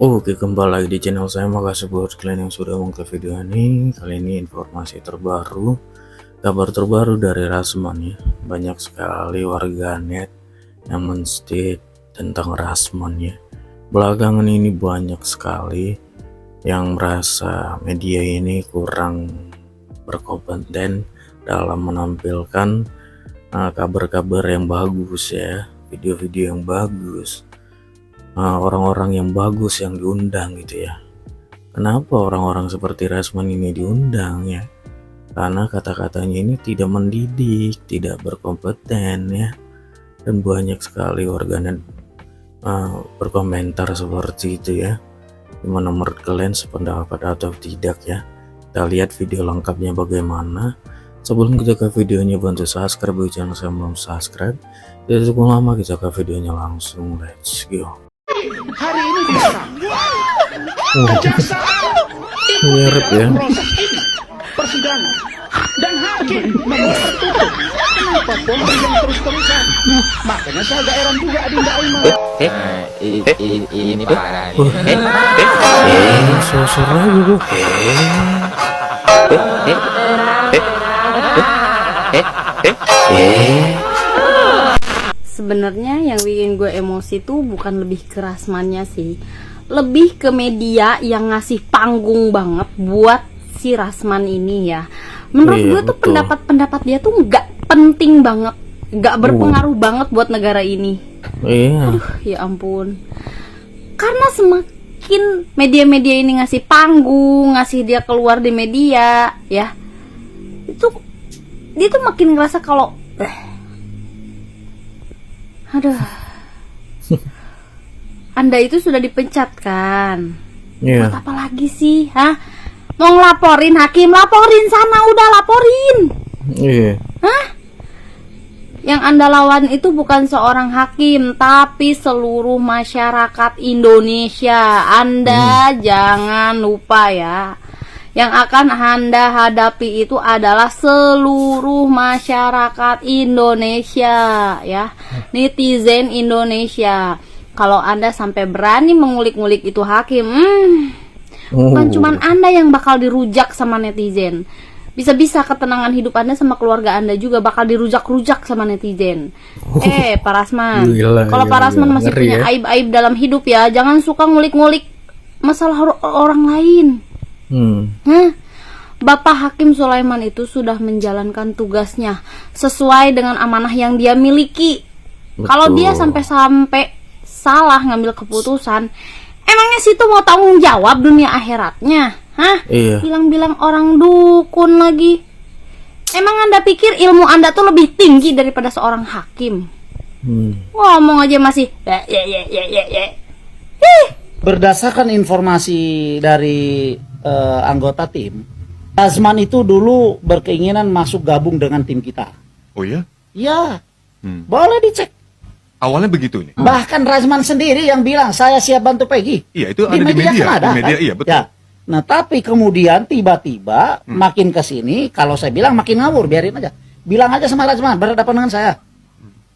Oke, kembali lagi di channel saya. Makasih buat kalian yang sudah mengklik video ini. Kali ini informasi terbaru, kabar terbaru dari Rasman ya. Banyak sekali warganet yang men-state tentang Rasman ya. Belakangan ini banyak sekali yang merasa media ini kurang berkompeten dalam menampilkan kabar-kabar yang bagus ya, video-video yang bagus. Orang-orang yang bagus yang diundang gitu ya. Kenapa orang-orang seperti Rasman ini diundang ya? Karena kata-katanya ini tidak mendidik, tidak berkompeten ya. Dan banyak sekali warganet berkomentar seperti itu ya. Gimana menurut kalian, sependapat atau tidak ya? Kita lihat video lengkapnya bagaimana. Sebelum kita ke videonya, bantu subscribe bagi channel saya belum subscribe. Tidak cukup lama, kita ke videonya langsung. Let's go. Hari ini bisa Mirip ya. proses ini persidangan dan hakim membuat tertutup. Kenapa Polri yang terus-terusan? Makanya saya agak heran juga Adinda Aima. Ini parah Sosor lagi bu. Sebenarnya yang bikin gue emosi tuh bukan lebih ke Rasmannya sih, lebih ke media yang ngasih panggung banget buat si Rasman ini ya. Menurut Iya, gue tuh betul. pendapat-pendapat dia tuh nggak penting banget, nggak berpengaruh banget buat negara ini. Iya. Ya ampun, karena semakin media-media ini ngasih panggung, ngasih dia keluar di media ya, itu dia tuh makin ngerasa kalau aduh, Anda itu sudah dipecat kan? Iya. Buat apa lagi sih? Hah? Mau ngelaporin hakim, laporin sana, udah laporin. Iya. Hah? Yang Anda lawan itu bukan seorang hakim, tapi seluruh masyarakat Indonesia. Anda jangan lupa ya. Yang akan Anda hadapi itu adalah seluruh masyarakat Indonesia ya, netizen Indonesia. Kalau Anda sampai berani mengulik-ngulik itu hakim, bukan cuman Anda yang bakal dirujak sama netizen, bisa-bisa ketenangan hidup Anda sama keluarga Anda juga bakal dirujak-rujak sama netizen. Pak Rasman, Gila, kalau Pak Rasman masih ngeri punya ya. aib-aib dalam hidup ya, jangan suka ngulik-ngulik masalah orang lain. Bapak Hakim Sulaiman itu sudah menjalankan tugasnya sesuai dengan amanah yang dia miliki. Kalau dia sampai salah ngambil keputusan, emangnya situ mau tanggung jawab dunia akhiratnya? Hah? Iya. Bilang-bilang orang dukun lagi. Emang Anda pikir ilmu Anda tuh lebih tinggi daripada seorang hakim? Ngomong aja masih Berdasarkan informasi dari anggota tim, Rasman itu dulu berkeinginan masuk gabung dengan tim kita. Oh ya? Ya, boleh dicek. Awalnya begitu nih. Bahkan Rasman sendiri yang bilang saya siap bantu Peggy. Iya, itu ada di media. kan ada, Di media, kan? iya, betul. Ya. Nah, tapi kemudian tiba-tiba makin kesini, kalau saya bilang makin ngawur, biarin aja. Bilang aja sama Rasman berhadapan dengan saya.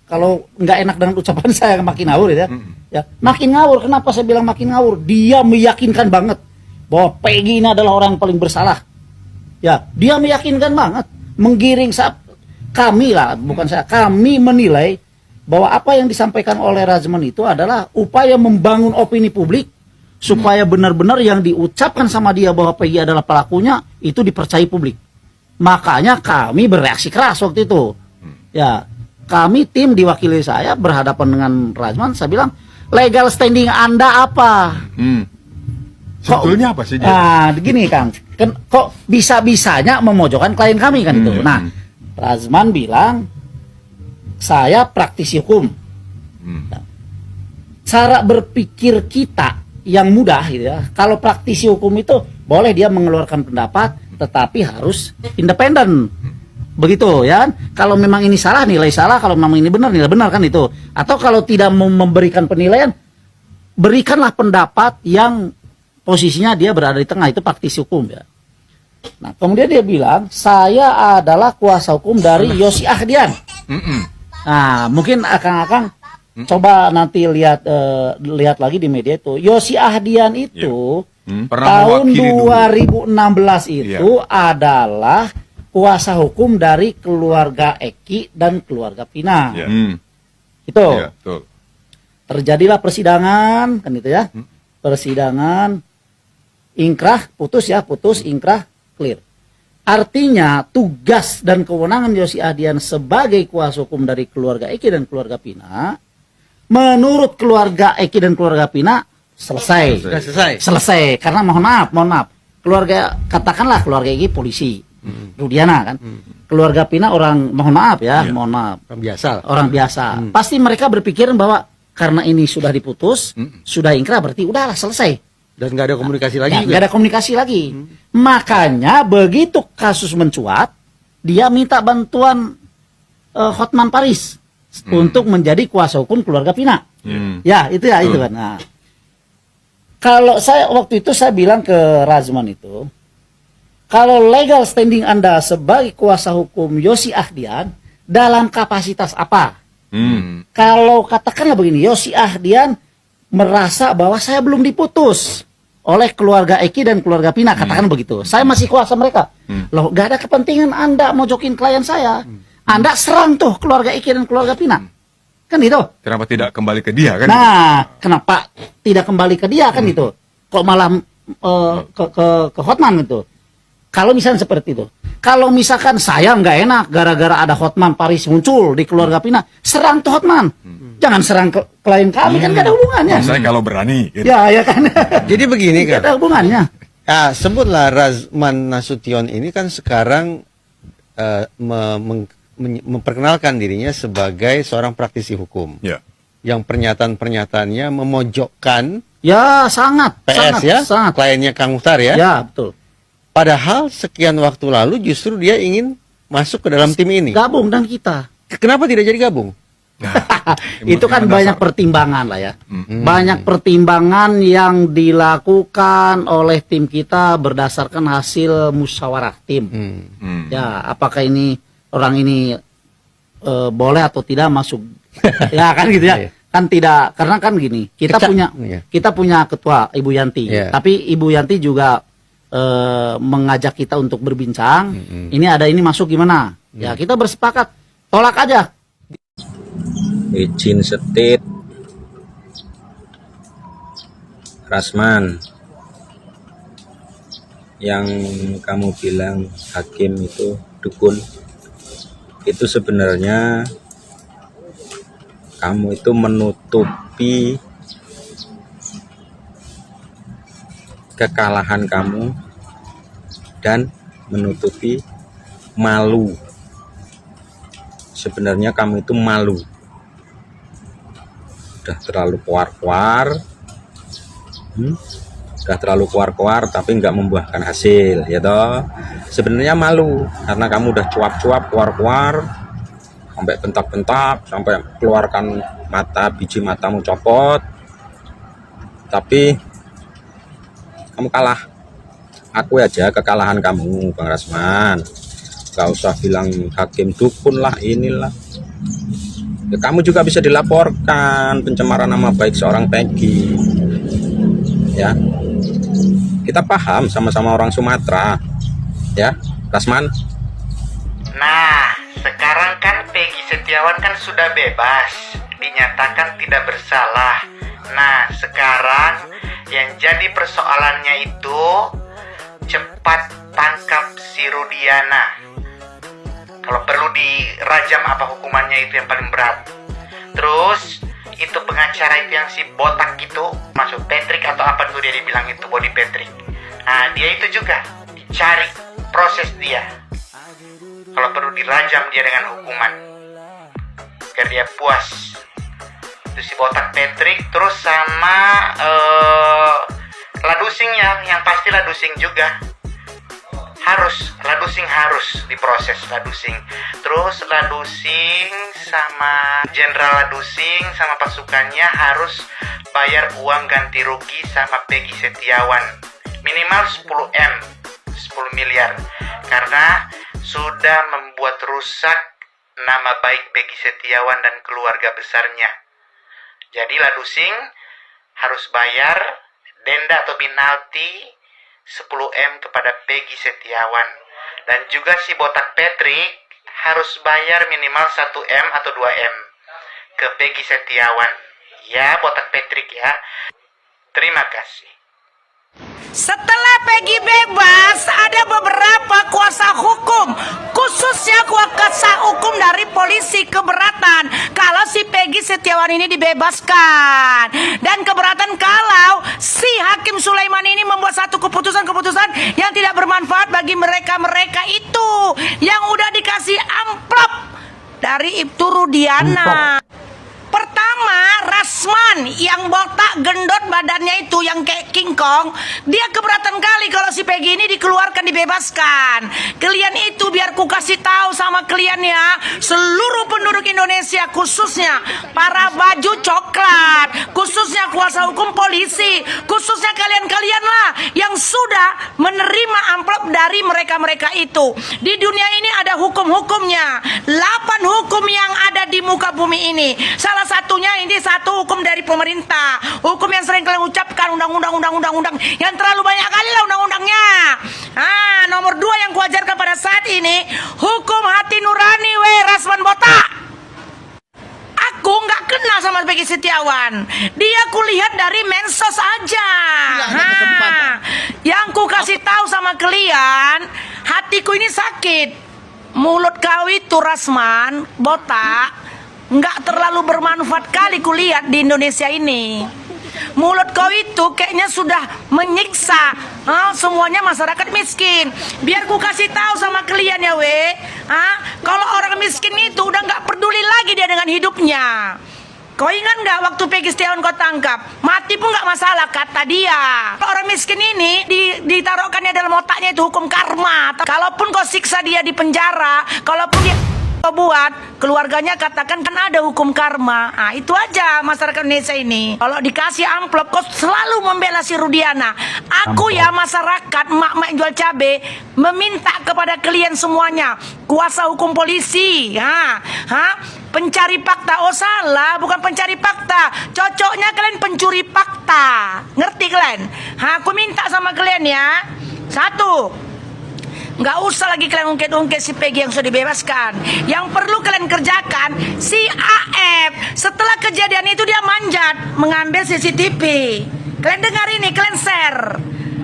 Kalau nggak enak dengan ucapan saya makin ngawur ya. Ya, makin ngawur. Kenapa saya bilang makin ngawur? Dia meyakinkan banget bahwa Peggy ini adalah orang yang paling bersalah. Ya, dia meyakinkan banget, menggiring kami lah, bukan saya. Kami menilai bahwa apa yang disampaikan oleh Rasman itu adalah upaya membangun opini publik supaya benar-benar yang diucapkan sama dia bahwa Peggy adalah pelakunya itu dipercayai publik. Makanya kami bereaksi keras waktu itu. Ya, kami tim diwakili saya berhadapan dengan Rasman, saya bilang, legal standing Anda apa? Sebetulnya apa sih? Nah, begini Kang, kok bisa-bisanya memojokkan klien kami kan itu. Nah, Rasman bilang, saya praktisi hukum. Cara berpikir kita yang mudah gitu ya. Kalau praktisi hukum itu boleh dia mengeluarkan pendapat, tetapi harus independen. Begitu ya. Kalau memang ini salah, nilai salah. Kalau memang ini benar, nilai benar kan itu. Atau kalau tidak memberikan penilaian, berikanlah pendapat yang posisinya dia berada di tengah, itu praktisi hukum ya. Nah, kemudian dia bilang, saya adalah kuasa hukum dari Yosi Ahdian. Nah, mungkin akang-akang Coba nanti lihat lagi di media itu. Yosi Ahdian itu Pernah tahun mewakili dulu. 2016 itu adalah kuasa hukum dari keluarga Eki dan keluarga Pina. Iya. Itu. Iya, betul. Terjadilah persidangan kan itu ya. Persidangan ingkrah, putus, ingkrah, clear. Artinya tugas dan kewenangan Yosi Ahdian sebagai kuasa hukum dari keluarga Eki dan keluarga Pina, menurut keluarga Eki dan keluarga Pina selesai. Sudah selesai. Selesai. Karena mohon maaf. Keluarga, katakanlah keluarga Eki polisi, Rudiana kan. Keluarga Pina orang, mohon maaf ya, mohon maaf. Orang biasa. Pasti mereka berpikiran bahwa karena ini sudah diputus, sudah ingkrah, berarti udahlah selesai. Dan nggak ada komunikasi lagi juga. Nggak ada komunikasi lagi. Makanya begitu kasus mencuat, dia minta bantuan Hotman Paris untuk menjadi kuasa hukum keluarga Pina. Ya, itu kan. Nah, kalau saya waktu itu saya bilang ke Razman itu, kalau legal standing Anda sebagai kuasa hukum Yosi Ahdian dalam kapasitas apa? Kalau katakanlah begini, Yosi Ahdian merasa bahwa saya belum diputus oleh keluarga Eki dan keluarga Pina, katakan begitu. Saya masih kuasa mereka. Loh, gak ada kepentingan Anda mojokin klien saya. Anda serang tuh keluarga Eki dan keluarga Pina. Kan itu. Kenapa tidak kembali ke dia kan? Nah, kenapa tidak kembali ke dia kan itu? Kok malah ke Hotman gitu? Kalau misalnya seperti itu. Kalau misalkan saya nggak enak gara-gara ada Hotman Paris muncul di keluarga Pina, serang tuh Hotman. Jangan serang klien kami, kan gak ada hubungannya. Saya kalau berani. Gitu. Ya kan. Jadi begini Gak kan. ada hubungannya. Sebutlah Razman Nasution ini kan sekarang memperkenalkan dirinya sebagai seorang praktisi hukum. Ya. Yang pernyataan-pernyataannya memojokkan Ya, sangat. PS sangat. kliennya Kang Muhtar ya. Ya, betul. Padahal sekian waktu lalu justru dia ingin masuk ke dalam tim ini. Gabung dan kita. Kenapa tidak jadi gabung? Itu kan banyak pertimbangan lah ya. Banyak pertimbangan yang dilakukan oleh tim kita berdasarkan hasil musyawarah tim. Ya, apakah ini orang ini boleh atau tidak masuk? Ya kan gitu ya. Kan tidak, karena kan gini, kita punya ketua Ibu Yanti. Tapi Ibu Yanti juga mengajak kita untuk berbincang. Ini masuk gimana? Ya kita bersepakat, tolak aja. Izin setit Rasman, yang kamu bilang hakim itu dukun, itu sebenarnya kamu itu menutupi kekalahan kamu dan menutupi malu. Sebenarnya kamu itu malu, udah terlalu kuar-kuar, tapi nggak membuahkan hasil, ya toh. Sebenarnya malu karena kamu udah cuap-cuap, kuar-kuar, sampai bentak-bentak, sampai keluarkan mata, biji matamu copot, tapi kamu kalah. Aku aja kekalahan kamu, Bang Rasman. Gak usah bilang hakim dukun lah, inilah. Ya, kamu juga bisa dilaporkan pencemaran nama baik seorang Peggy. Ya, kita paham sama-sama orang Sumatera, ya, Rasman. Nah, sekarang kan Peggy Setiawan kan sudah bebas, dinyatakan tidak bersalah. Nah, sekarang yang jadi persoalannya itu cepat tangkap si Rudiana. Kalau perlu dirajam apa hukumannya, itu yang paling berat. Terus itu pengacara itu yang si botak itu, masuk Patrick atau apa tuh dia dibilang itu, body Patrick. Nah, dia itu juga dicari, proses dia. Kalau perlu dirajam dia dengan hukuman, biar dia puas. Itu si botak Patrick, terus sama Ladusing yang pasti Ladusing juga. Ladusing harus diproses, Ladusing. Terus Ladusing sama Jenderal Ladusing sama pasukannya harus bayar uang ganti rugi sama Peggy Setiawan. Minimal 10 miliar. Karena sudah membuat rusak nama baik Peggy Setiawan dan keluarga besarnya. Jadi Ladusing harus bayar denda atau penalti 10M kepada Peggy Setiawan. Dan juga si botak Patrick harus bayar minimal 1M atau 2M ke Peggy Setiawan. Ya, botak Patrick ya. Terima kasih. Setelah Peggy bebas, ada beberapa kuasa hukum, khususnya kuasa hukum dari polisi keberatan kalau si Peggy Setiawan ini dibebaskan. Dan keberatan kalau si Hakim Sulaiman ini membuat satu keputusan-keputusan yang tidak bermanfaat bagi mereka-mereka itu yang udah dikasih amplop dari Ibtu Rudiana. Pertama, Rasman yang botak gendut badannya itu yang kayak King Kong, dia keberatan kali kalau si Peggy ini dikeluarkan, dibebaskan. Kalian itu biar ku kasih tahu sama kalian ya, seluruh penduduk Indonesia, khususnya para baju coklat, khususnya kuasa hukum polisi, khususnya kalian-kalian lah yang sudah menerima amplop dari mereka-mereka itu. Di dunia ini ada hukum-hukumnya, 8 hukum yang ada di muka bumi ini. Salah satunya ini satu hukum dari pemerintah, hukum yang sering kalian ucapkan, undang-undang yang terlalu banyak kali lah undang-undangnya. Nomor 2 yang kuajarkan pada saat ini, hukum hati nurani Rasman botak. Aku nggak kenal sama Peggy Setiawan, dia kulihat dari mensos aja. Yang ku kasih tahu sama kalian, hatiku ini sakit. Mulut kau itu Rasman botak nggak terlalu bermanfaat kali kulihat di Indonesia ini. Mulut kau itu kayaknya sudah menyiksa semuanya masyarakat miskin. Biar ku kasih tahu sama kalian ya kalau orang miskin itu udah nggak peduli lagi dia dengan hidupnya. Kau ingat nggak waktu Peggy Setiawan kau tangkap, mati pun nggak masalah kata dia. Orang miskin ini ditaruhkannya dalam otaknya itu hukum karma. Kalaupun kau siksa dia di penjara, kalaupun dia buat keluarganya katakan kan ada hukum karma. Itu aja masyarakat Indonesia ini. Kalau dikasih amplop kok selalu membela si Rudiana. Aku ya masyarakat mak-mak jual cabe meminta kepada kalian semuanya, kuasa hukum polisi, pencari fakta. Oh salah, bukan pencari fakta. Cocoknya kalian pencuri fakta. Ngerti kalian? Aku minta sama kalian ya. 1, nggak usah lagi kalian ungkit-ungkit si Peggy yang sudah dibebaskan. Yang perlu kalian kerjakan, si AF setelah kejadian itu dia manjat mengambil CCTV. Kalian dengar ini, kalian share.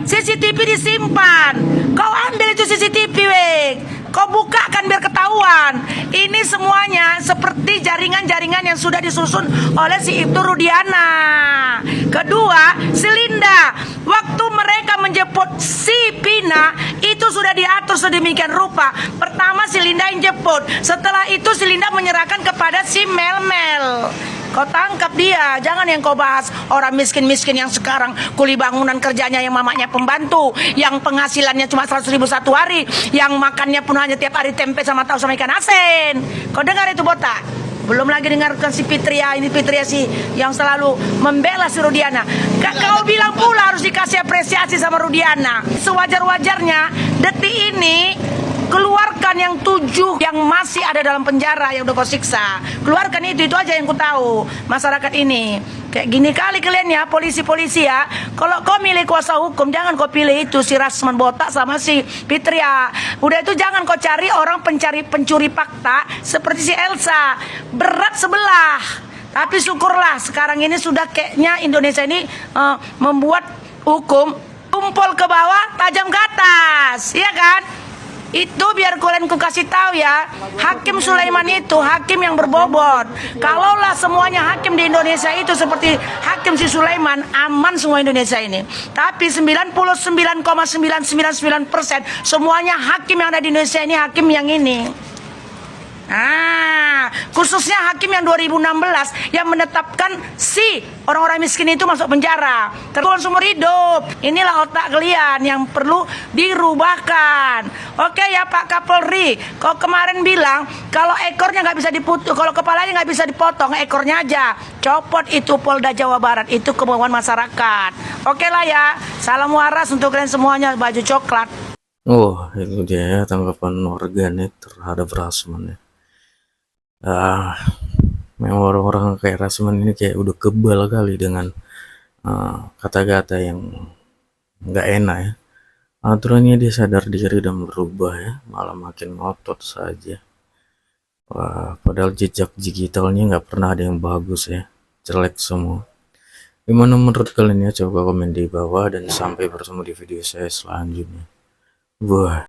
CCTV disimpan. Kau ambil itu CCTV, kau bukakan biar ketahuan. Ini semuanya seperti jaringan-jaringan yang sudah disusun oleh si Ibtu Rudiana. Kedua, si Linda, waktu mereka menjemput si Pina itu sudah diatur sedemikian rupa. Pertama si Linda yang jemput, setelah itu si Linda menyerahkan kepada si Mel. Kau tangkap dia, jangan yang kau bahas orang miskin-miskin yang sekarang kuli bangunan kerjanya yang mamanya pembantu, yang penghasilannya cuma 100.000 satu hari, yang makannya pun hanya tiap hari tempe sama tahu sama ikan asin. Kau dengar itu botak? Belum lagi dengarkan si Fitria, ini Fitria sih yang selalu membela si Rudiana. Kau bilang pula harus dikasih apresiasi sama Rudiana. Sewajar-wajarnya detik ini keluarkan yang 7 yang masih ada dalam penjara yang udah kau siksa. Keluarkan itu aja yang ku tahu masyarakat ini. Kayak gini kali kalian ya, polisi-polisi ya. Kalau kau milih kuasa hukum, jangan kau pilih itu si Rasman botak sama si Fitria. Udah itu jangan kau cari orang pencuri fakta seperti si Elsa. Berat sebelah. Tapi syukurlah sekarang ini sudah kayaknya Indonesia ini membuat hukum tumpul ke bawah, tajam ke atas, iya kan? Itu biar kalian ku kasih tahu ya, Hakim Sulaiman itu hakim yang berbobot. Kalaulah semuanya hakim di Indonesia itu seperti Hakim si Sulaiman, aman semua Indonesia ini. Tapi 99,999% semuanya hakim yang ada di Indonesia ini hakim yang ini. Khususnya hakim yang 2016 yang menetapkan si orang-orang miskin itu masuk penjara terus seumur hidup. Inilah otak kalian yang perlu dirubahkan. Oke ya Pak Kapolri, kau kemarin bilang kalau ekornya nggak bisa dipotong, kalau kepalanya nggak bisa dipotong, ekornya aja copot. Itu Polda Jawa Barat, itu kemauan masyarakat. Oke lah ya, salam waras untuk kalian semuanya baju coklat. Oh, itu dia ya, tanggapan warganet terhadap Rasman ya. Memang orang-orang kayak Rasman ini kayak udah kebal kali dengan kata-kata yang nggak enak ya. Aturannya dia sadar diri dan berubah ya, malah makin ngotot saja. Wah, padahal jejak digitalnya nggak pernah ada yang bagus ya, jelek semua. Gimana menurut kalian ya? Coba komen di bawah dan sampai bertemu di video saya selanjutnya. Wah.